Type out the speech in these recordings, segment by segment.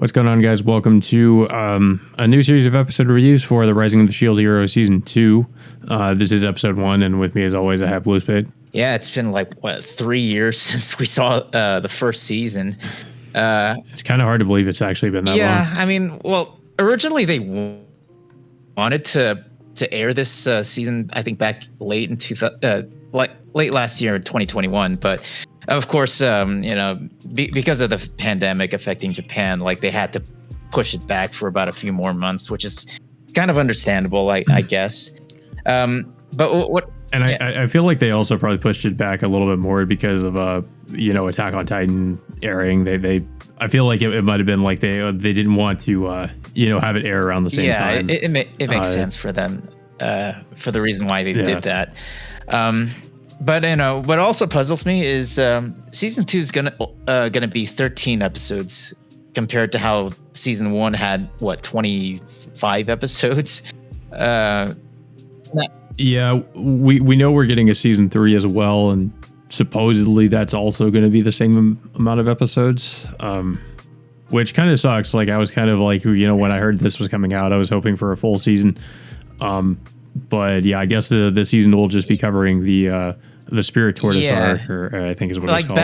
What's going on, guys? Welcome to a new series of episode reviews for the Rising of the Shield Hero Season 2. This is episode 1, and with me, as always, I have Blue Spade. Yeah, it's been 3 years since we saw the first season. It's kind of hard to believe it's actually been that long. Yeah, I mean, well, originally they wanted to air this season, I think, back late in late last year, 2021, but of course, because of the pandemic affecting Japan, they had to push it back for about a few more months, which is kind of understandable, I guess. But what? And I feel like they also probably pushed it back a little bit more because of Attack on Titan airing. I feel like it might have been like they didn't want to have it air around the same time. Yeah, it makes sense for them for the reason why they did that. But what also puzzles me is season 2 is gonna be 13 episodes compared to how season 1 had 25 episodes. Yeah, we know we're getting a season 3 as well, and supposedly that's also going to be the same amount of episodes, which kind of sucks. I was kind of when I heard this was coming out, I was hoping for a full season. But yeah, I guess the season will just be covering the Spirit Tortoise arc, or I think is what it's called.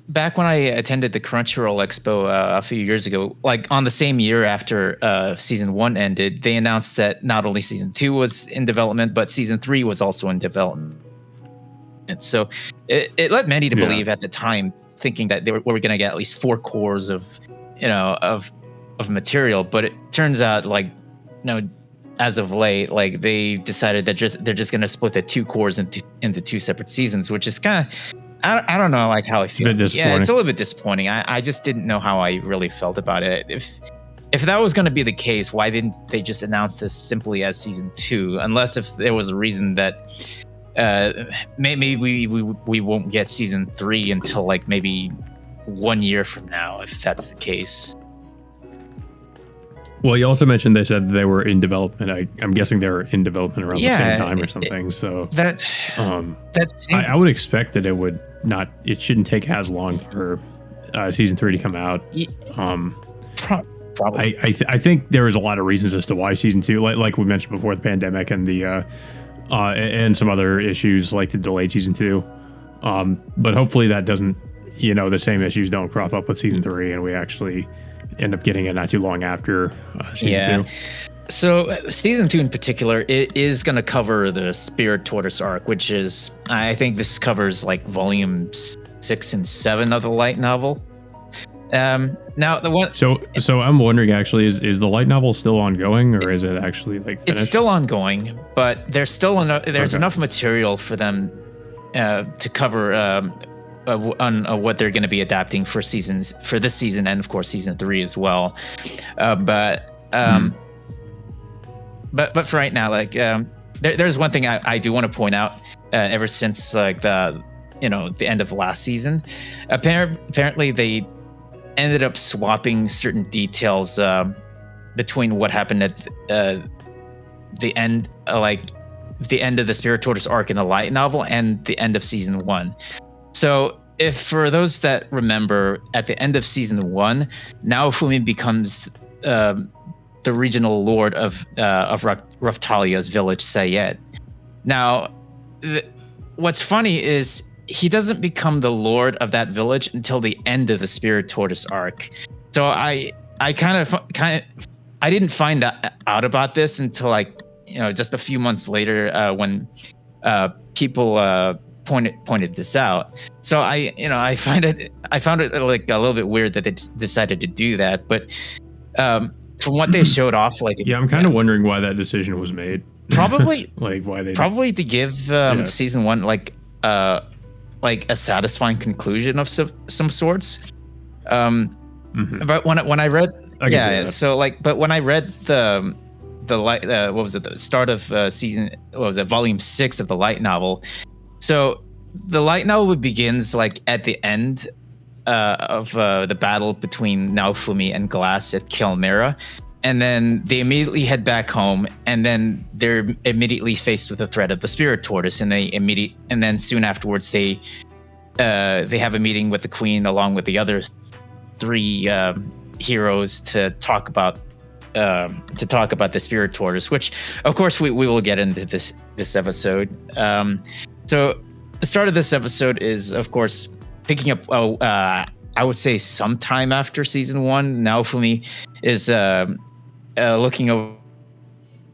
Back when I attended the Crunchyroll Expo a few years ago, on the same year after season 1 ended, they announced that not only season 2 was in development, but season 3 was also in development. And so it led many to believe at the time, thinking that we were going to get at least 4 cores of material. But it turns out, as of late, they decided that they're just going to split the 2 cores into 2 separate seasons, which is kind of, I don't know, how I feel. Yeah, it's a little bit disappointing. I just didn't know how I really felt about it. If that was going to be the case, why didn't they just announce this simply as season 2? Unless if there was a reason that maybe we won't get season 3 until maybe 1 year from now, if that's the case. Well, you also mentioned they said they were in development. I'm guessing they were in development around the same time or something. I would expect that it shouldn't take as long for season 3 to come out. Probably. I think there was a lot of reasons as to why season 2, like we mentioned before, the pandemic and the and some other issues like the delayed season 2. But hopefully that doesn't, the same issues don't crop up with season 3, and we actually end up getting it not too long after season 2. So season 2 in particular, it is going to cover the Spirit Tortoise arc, which is, I think this covers volumes 6 and 7 of the light novel. Now the one. So I'm wondering, actually, is the light novel still ongoing, or is it actually finished? It's still ongoing, but there's still enough material for them to cover on what they're going to be adapting for this season, and of course season 3 as well. But for right now, there's one thing I do want to point out. Ever since the end of last season, apparently they ended up swapping certain details between what happened at the end, the end of the Spirit Tortoise arc in the light novel and the end of season 1. So, if for those that remember, at the end of season 1, Naofumi becomes the regional lord of Raphtalia's village, Sayed. Now, what's funny is he doesn't become the lord of that village until the end of the Spirit Tortoise arc. So I didn't find out about this until just a few months later when people pointed this out. So I found it a little bit weird that they decided to do that. But from what they showed off, I'm kind of wondering why that decision was made. Probably why they probably to give season 1 a satisfying conclusion of some sorts. But when I read, but when I read the what was it, the start of volume 6 of the light novel. So the light novel begins at the end of the battle between Naofumi and Glass at Kelmera, and then they immediately head back home, and then they're immediately faced with the threat of the Spirit Tortoise, and then soon afterwards they have a meeting with the Queen along with the other 3 heroes to talk about the spirit tortoise, which of course we will get into this episode. So the start of this episode is of course picking up I would say sometime after season 1. Naofumi is looking over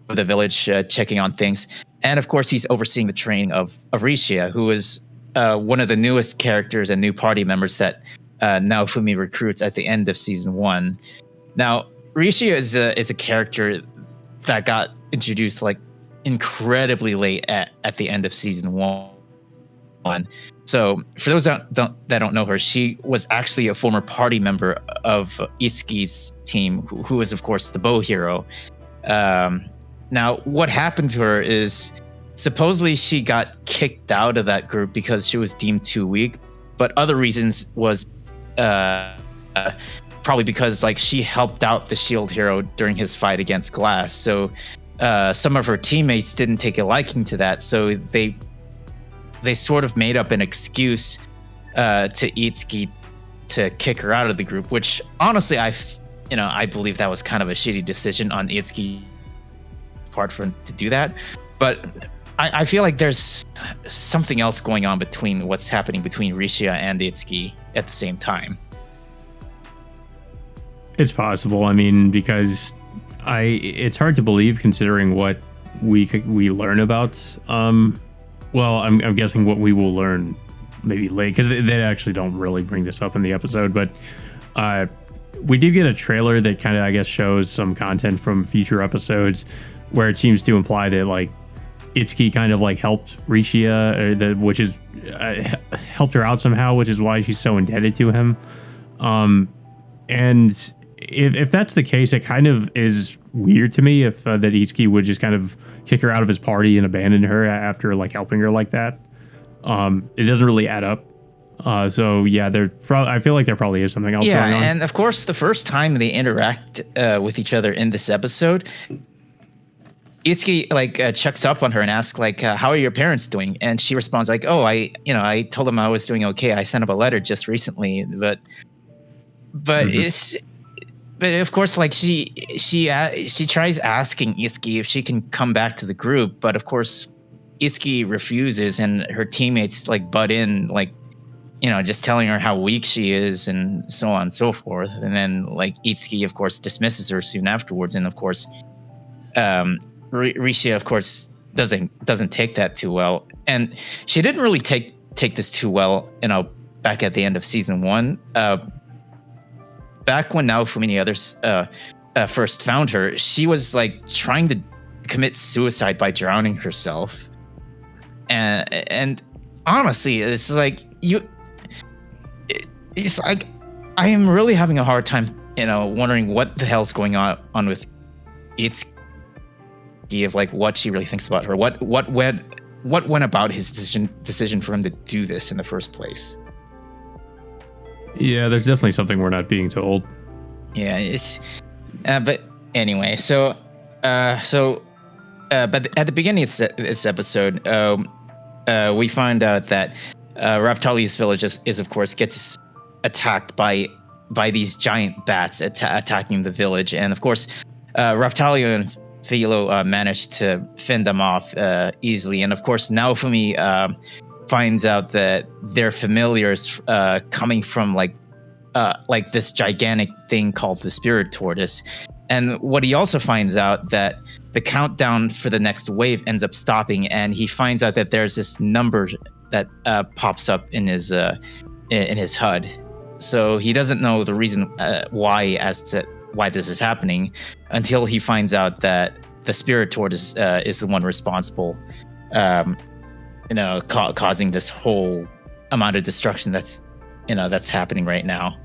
the village, checking on things, and of course he's overseeing the training of Rishia, who is one of the newest characters and new party members that Naofumi recruits at the end of season 1. Now Rishia is a character that got introduced like incredibly late at the end of season 1. So for those that don't know her, she was actually a former party member of Itsuki's team, who is of course the bow hero. Now what happened to her is supposedly she got kicked out of that group because she was deemed too weak, but other reasons was probably because like she helped out the shield hero during his fight against Glass. So some of her teammates didn't take a liking to that, so they sort of made up an excuse to Itsuki to kick her out of the group, which honestly I believe that was kind of a shitty decision on Itsuki's part for him to do that. But I feel like there's something else going on between what's happening between Rishia and Itsuki at the same time. It's possible. I mean, because it's hard to believe considering what we learn about. Well, I'm guessing what we will learn maybe late, because they actually don't really bring this up in the episode. But we did get a trailer that kind of, I guess, shows some content from future episodes where it seems to imply that like Itsuki kind of like helped Rishia, which is helped her out somehow, which is why she's so indebted to him. And if that's the case, it kind of is weird to me if that Itsuki would just kind of kick her out of his party and abandon her after like helping her like that. It doesn't really add up. So yeah, I feel like there probably is something else going on. Yeah, and of course, the first time they interact with each other in this episode, Itsuki like checks up on her and asks like, "How are your parents doing?" And she responds like, "Oh, I told them I was doing okay. I sent up a letter just recently, but mm-hmm. But of course, like she tries asking Itsuki if she can come back to the group, but of course, Itsuki refuses, and her teammates like butt in, like just telling her how weak she is and so on and so forth. And then like Itsuki, of course, dismisses her soon afterwards, and of course, Rishia, of course, doesn't take that too well, and she didn't really take this too well. Back at the end of season 1. Back when Naofumi and the others first found her, she was like trying to commit suicide by drowning herself. And honestly, it's like it's like I am really having a hard time, wondering what the hell's going on with Itsuki, of like what she really thinks about her. What went about his decision for him to do this in the first place. Yeah, there's definitely something we're not being told. Yeah, it's but anyway, but at the beginning of this episode, we find out that Raftali's village is of course gets attacked by these giant bats attacking the village, and of course, Raftalio and Philo managed to fend them off easily, and of course, Naofumi finds out that they're familiars coming from like this gigantic thing called the spirit tortoise. And what he also finds out that the countdown for the next wave ends up stopping, and he finds out that there's this number that pops up in his HUD. So he doesn't know the reason why this is happening until he finds out that the spirit tortoise is the one responsible, causing this whole amount of destruction that's happening right now.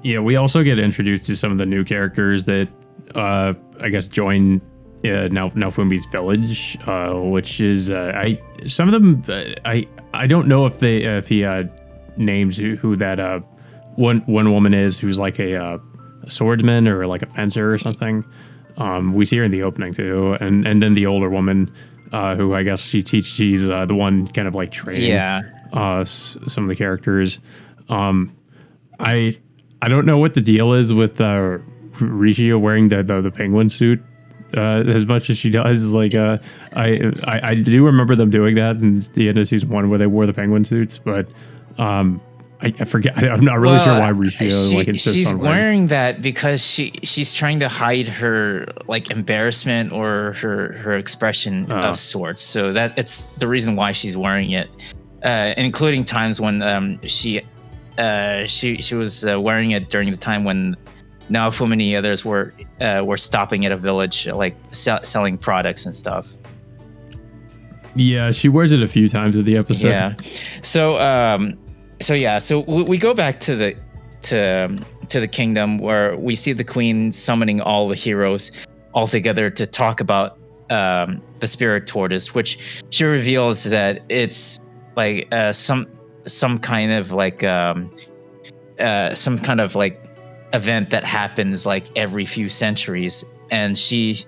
Yeah, we also get introduced to some of the new characters that I guess join Naofumi's village, which is some of them I don't know if he names who that one woman is who's like a swordsman or like a fencer or something. We see her in the opening too, and then the older woman who I guess she's the one kind of like training some of the characters. I don't know what the deal is with Rishio wearing the penguin suit as much as she does. Like, I do remember them doing that in the end of season 1 where they wore the penguin suits, but I forget. I'm not really sure why Rishio insists she's on wearing that because she's trying to hide her like embarrassment or her expression of sorts. So that it's the reason why she's wearing it, including times when she was wearing it during the time when Naofumi and the others were stopping at a village like selling products and stuff. Yeah, she wears it a few times in the episode. Yeah, so we go back to the kingdom where we see the queen summoning all the heroes all together to talk about the spirit tortoise, which she reveals that it's like some kind of like event that happens like every few centuries, and she's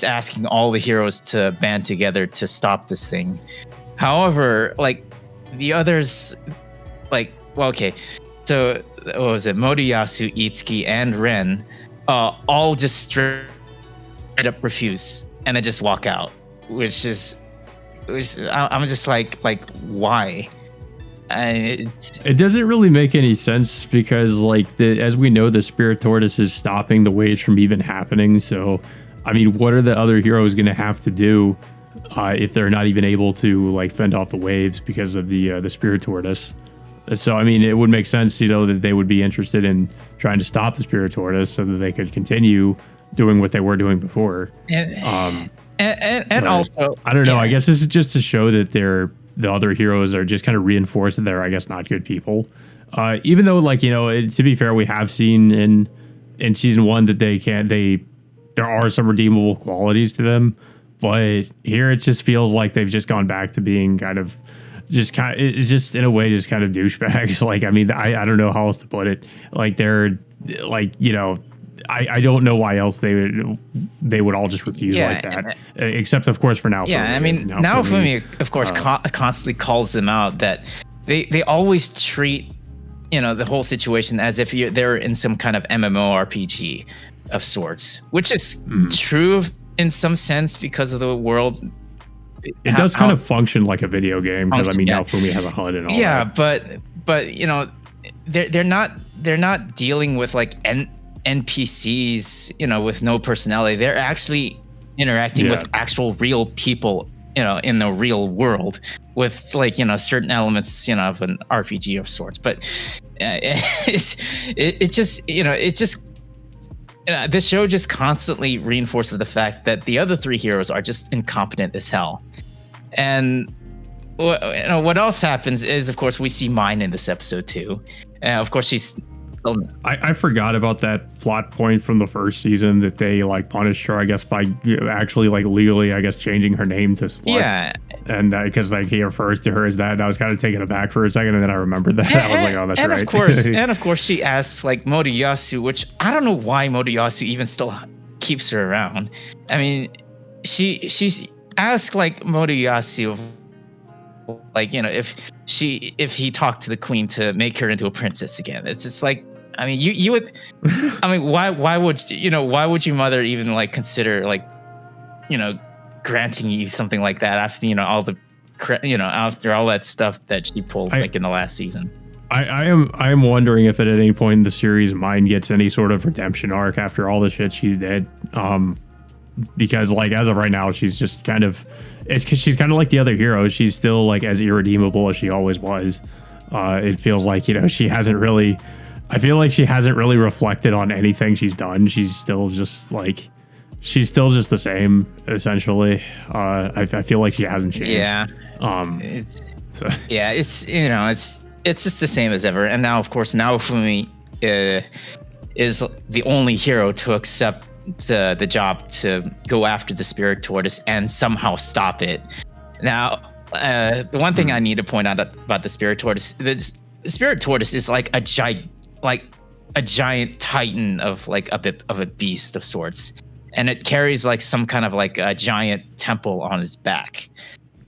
asking all the heroes to band together to stop this thing. However, like the others, like, well, okay, so what was it? Moriyasu, Itsuki, and Ren all just straight up refuse and then just walk out, which I'm just like why? It doesn't really make any sense because, like, as we know, the spirit tortoise is stopping the waves from even happening. So, I mean, what are the other heroes going to have to do if they're not even able to like fend off the waves because of the spirit tortoise? So, I mean, it would make sense, you know, that they would be interested in trying to stop the spirit tortoise so that they could continue doing what they were doing before. And also, I don't know. Yeah. I guess this is just to show that the other heroes are just kind of reinforced that they're, I guess, not good people. Even though, like, you know, to be fair, we have seen in season 1 that there are some redeemable qualities to them, but here it just feels like they've just gone back to being it's just in a way just kind of douchebags. Like, I mean, I don't know how else to put it. Like, they're like, you know, I don't know why else they would all just refuse like that, except of course for Naofumi. Yeah, I mean, Naofumi of course constantly calls them out that they always treat, you know, the whole situation as if they're in some kind of MMORPG of sorts, which is true in some sense because of the world. It does kind of function like a video game because I mean, Naofumi has a HUD and all. Yeah, but you know, they're not dealing with like NPCs, you know, with no personality. They're actually interacting with actual real people, you know, in the real world with like, you know, certain elements, you know, of an RPG of sorts. But it just this show just constantly reinforces the fact that the other 3 heroes are just incompetent as hell. And what else happens is, of course, we see Mine in this episode too. Of course, she's. I forgot about that plot point from the first season that they like punished her, I guess, by actually like legally, I guess, changing her name to Slut. Yeah. And because like he refers to her as that, and I was kind of taken aback for a second, and then I remembered that. I was like, oh, that's and right. Of course, she asks like Moriyasu, which I don't know why Moriyasu even still keeps her around. I mean, she's asked like Moriyasu, like, you know, if he talked to the queen to make her into a princess again. It's just like, I mean, you would, I mean, why would your mother even like consider like, you know, granting you something like that after, you know, after all that stuff that she pulled like in the last season. I am wondering if at any point in the series Mine gets any sort of redemption arc after all the shit she did. Because like as of right now, she's just kind of, it's because she's kind of like the other heroes. She's still like as irredeemable as she always was. It feels like, you know, I feel like she hasn't really reflected on anything she's done. She's still just the same essentially. I feel like she hasn't changed. Yeah. It's you know, it's just the same as ever. And now, of course, Naofumi is the only hero to accept the job to go after the spirit tortoise and somehow stop it. Now, the one thing I need to point out about the spirit tortoise, the spirit tortoise is like a giant titan of like a beast of sorts, and it carries like some kind of like a giant temple on its back.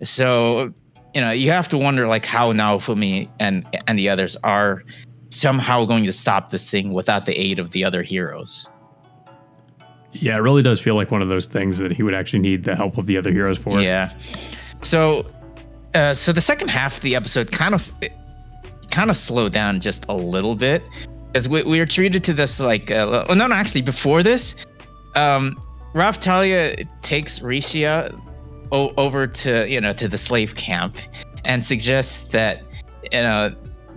So, you know, you have to wonder like how Naofumi and the others are somehow going to stop this thing without the aid of the other heroes. Yeah, it really does feel like one of those things that he would actually need the help of the other heroes for. Yeah. So the second half of the episode kind of slowed down just a little bit, because we were treated to this like actually before this, Raphtalia takes Rishia over to to the slave camp and suggests that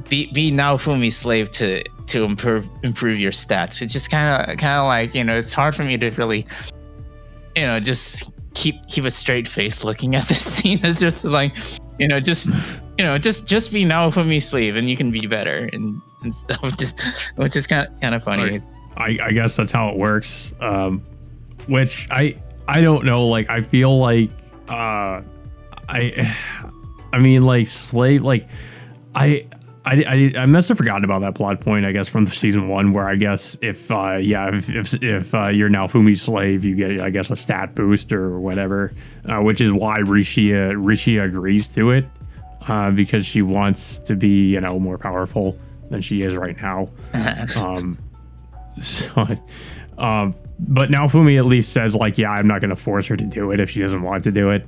be Naofumi's slave to improve your stats, which is kind of like, it's hard for me to really just keep a straight face looking at this scene. It's just like just be Naofumi's slave and you can be better and stuff, which is kind of funny. I guess that's how it works. Which I don't know. Like, I feel like I mean, like, slave, like I must have forgotten about that plot point, I guess, from season 1, where I guess if you're Naofumi's slave, you get, I guess, a stat boost or whatever, which is why Rishia agrees to it, because she wants to be, more powerful than she is right now. But Naofumi at least says, like, yeah, I'm not going to force her to do it if she doesn't want to do it.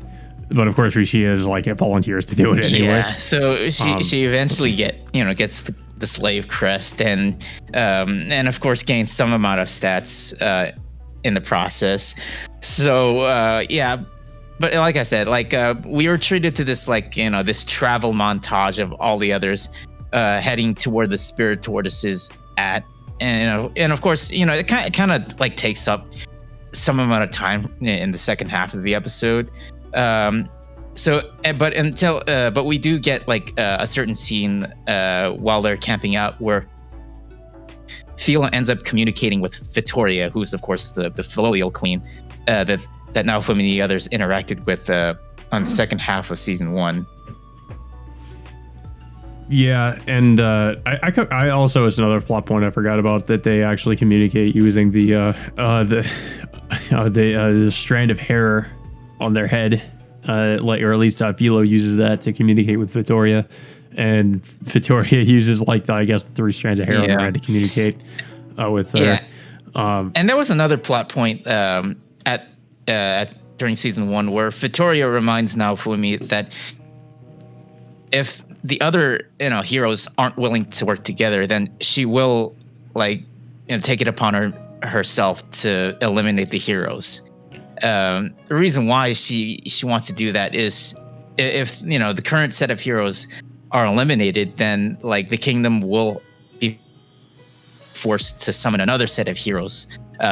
But of course, Rishia is like, it volunteers to do it anyway. Yeah, so she eventually gets the slave crest and of course gains some amount of stats in the process. So but like I said, like we were treated to this this travel montage of all the others heading toward the spirit tortoises and of course it kind of like takes up some amount of time in the second half of the episode. But we do get like a certain scene while they're camping out where Fila ends up communicating with Vittoria, who's of course the filial queen that Naofumi and the others interacted with on the second half of season 1. Yeah, and I also, as another plot point I forgot about, that they actually communicate using the strand of hair on their head, or at least Philo uses that to communicate with Vittoria, and Vittoria uses the 3 strands of hair on her head to communicate with her. Yeah. And there was another plot point during season 1 where Vittoria reminds Naofumi that if the other heroes aren't willing to work together, then she will take it upon herself to eliminate the heroes. The reason why she wants to do that is if the current set of heroes are eliminated, then the kingdom will be forced to summon another set of heroes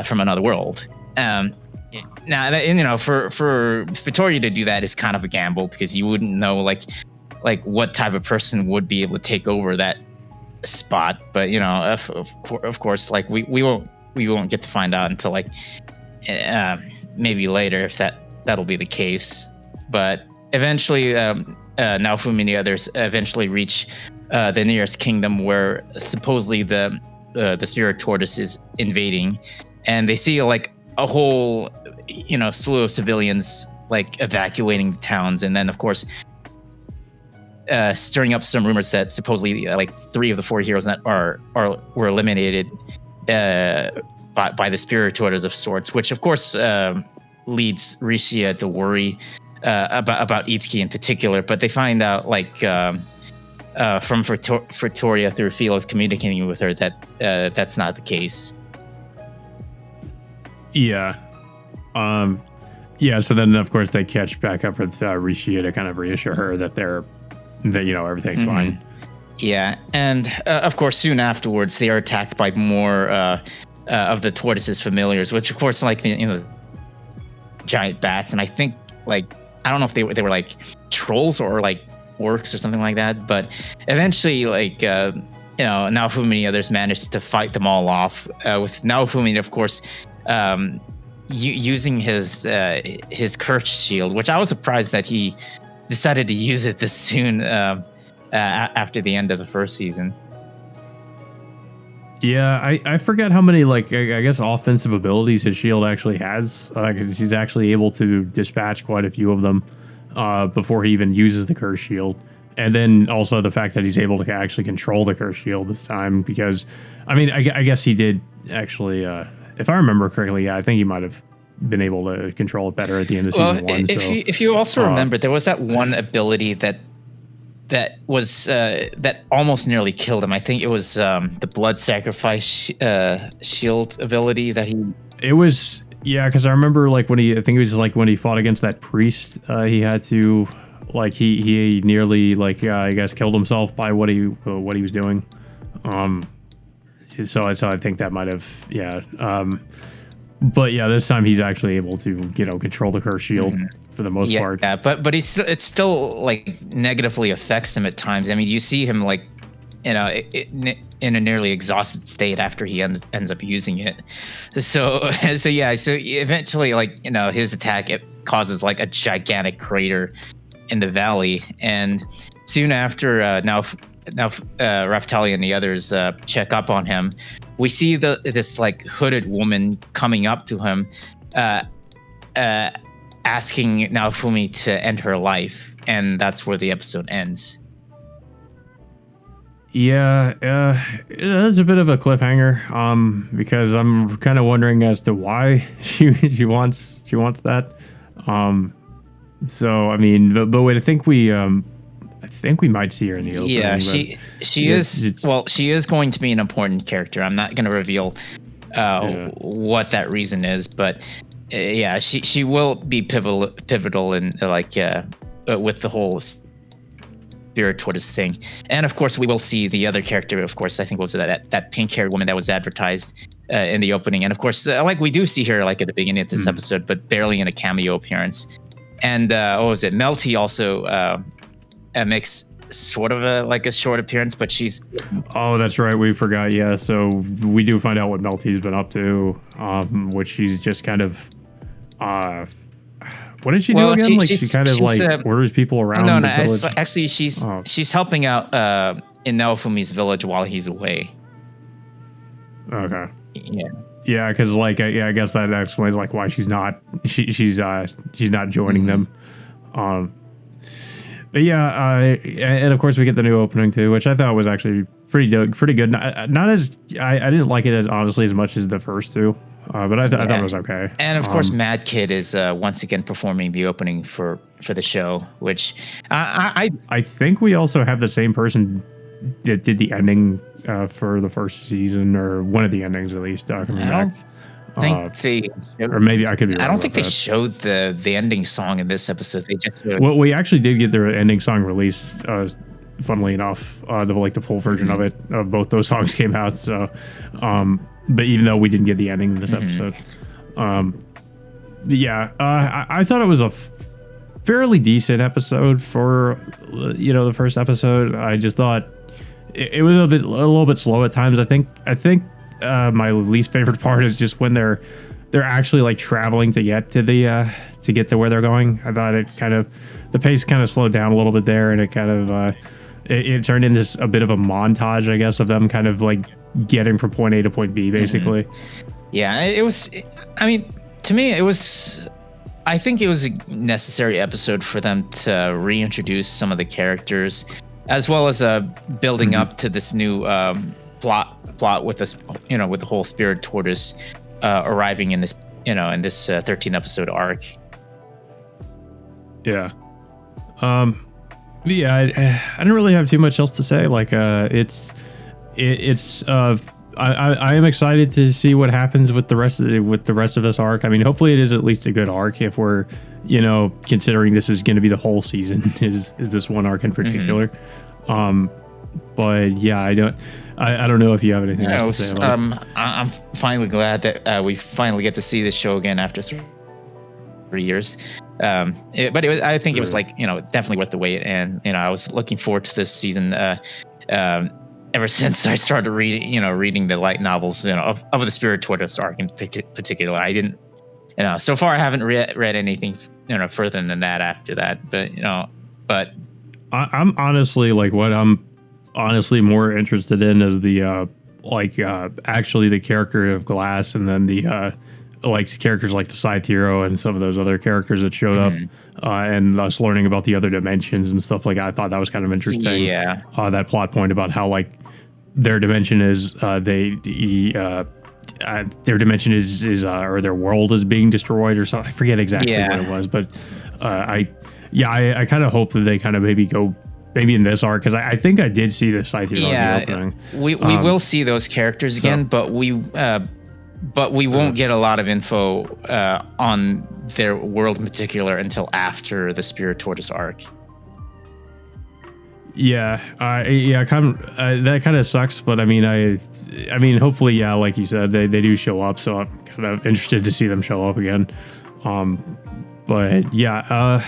from another world. Now for Vittoria to do that is kind of a gamble, because you wouldn't know what type of person would be able to take over that spot. But of course, we won't get to find out until maybe later if that'll be the case. But eventually Naofumi and the others eventually reach the nearest kingdom where supposedly the spirit tortoise is invading, and they see a whole slew of civilians evacuating the towns, and then of course stirring up some rumors that supposedly 3 of the 4 heroes that were eliminated by the spirit tortoise of sorts, which of course leads Rishia to worry about Itsuki in particular. But they find out from Vittoria through Felix communicating with her that that's not the case. Yeah. So then of course they catch back up with Rishia to kind of reassure her that everything's fine. Yeah, and of course soon afterwards they are attacked by more of the tortoise's familiars, which of course giant bats, and I think I don't know if they were trolls or orcs or something like that, but eventually Naofumi and the others managed to fight them all off, with Naofumi of course using his curse shield, which I was surprised that he decided to use it this soon after the end of the first season. Yeah, I forget how many I guess offensive abilities his shield actually has. 'Cause he's actually able to dispatch quite a few of them before he even uses the curse shield. and then also the fact that he's able to actually control the curse shield this time, because I mean, I guess he did actually, if I remember correctly, I think he might have been able to control it better at the end of season one. If you also remember, there was that one ability that was that almost nearly killed him. I think it was the blood sacrifice shield ability that he. It was, yeah, because I remember like I think it was like when he fought against that priest, he had to like he nearly like I guess killed himself by what he was doing. So I think that might have, yeah. But yeah, this time he's actually able to, control the curse shield for the most part. Yeah, but it still like negatively affects him at times. I mean, you see him like, in a nearly exhausted state after he ends up using it. So eventually, like, his attack, it causes like a gigantic crater in the valley, and soon after, now Raftali and the others check up on him. We see this like hooded woman coming up to him, asking Naofumi to end her life, and that's where the episode ends. Yeah, that's a bit of a cliffhanger, because I'm kind of wondering as to why she wants that. So I mean, but wait, I think we might see her in the opening. Yeah, she is going to be an important character. I'm not going to reveal what that reason is, but yeah, she will be pivotal in like with the whole spirit tortoise thing. And of course, we will see the other character. Of course, I think was that pink-haired woman that was advertised in the opening. And of course, like we do see her like at the beginning of this episode, but barely in a cameo appearance. And what was it? Melty also makes sort of a short appearance, but she's. Oh, that's right. We forgot. Yeah. So we do find out what Melty's been up to, which she's just kind of. What did she do again? She kind of orders people around the village. Actually, she's helping out in Naofumi's village while he's away. Okay. Yeah. Yeah, because I guess that explains like why she's not not joining them. But yeah, and of course we get the new opening too, which I thought was actually pretty good. Not as I didn't like it as honestly as much as the first two. But I thought it was okay. And of course, Mad Kid is once again performing the opening for the show, which I think we also have the same person that did the ending for the first season, or one of the endings at least. Coming back. Or maybe I could be wrong. I don't think they showed the ending song in this episode. They just showed. Well, we actually did get their ending song released. Funnily enough, the full version of it, of both those songs came out. So. But even though we didn't get the ending in this episode, I thought it was a fairly decent episode for the first episode. I just thought it was a little bit slow at times. I think my least favorite part is just when they're actually like traveling to get to where they're going. I thought the pace kind of slowed down a little bit there, and it kind of it turned into a bit of a montage, I guess, of them kind of like getting from point A to point B, basically. Yeah, it was. I mean, to me, it was. I think it was a necessary episode for them to reintroduce some of the characters, as well as building up to this new plot with this, with the whole spirit tortoise arriving in this, in this 13 episode arc. Yeah. Yeah, I didn't really have too much else to say. Like, I am excited to see what happens with the rest of this arc. I mean, hopefully it is at least a good arc, if we're, considering this is going to be the whole season, is this one arc in particular. But yeah, I don't know if you have anything else to say about it. I'm finally glad that we finally get to see this show again after 3 years. I think it was definitely worth the wait, and I was looking forward to this season ever since I started reading the light novels of the Spirit Tortoise arc in particular. I didn't so far I haven't read anything further than that after that, but I'm honestly what I'm honestly more interested in is the actually the character of Glass, and then the like characters like the Scythe Hero and some of those other characters that showed up, and us learning about the other dimensions and stuff like that. I thought that was kind of interesting. Yeah. That plot point about how like their dimension is their dimension is or their world is being destroyed or something. I forget exactly what it was, but I kind of hope that they kind of maybe go maybe in this arc, because I think I did see the Scythe Hero in the opening. We will see those characters again, but we won't get a lot of info on their world in particular until after the Spirit Tortoise arc. Yeah, that kind of sucks, but I mean, hopefully, yeah, like you said, they do show up, so I'm kind of interested to see them show up again. But yeah,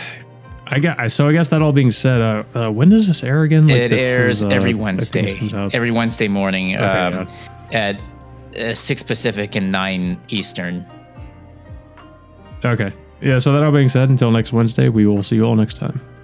I guess that all being said, when does this air again? Like, it airs every Wednesday, every Wednesday morning, at 6 Pacific and 9 Eastern. Okay, yeah. So that all being said, until next Wednesday, we will see you all next time.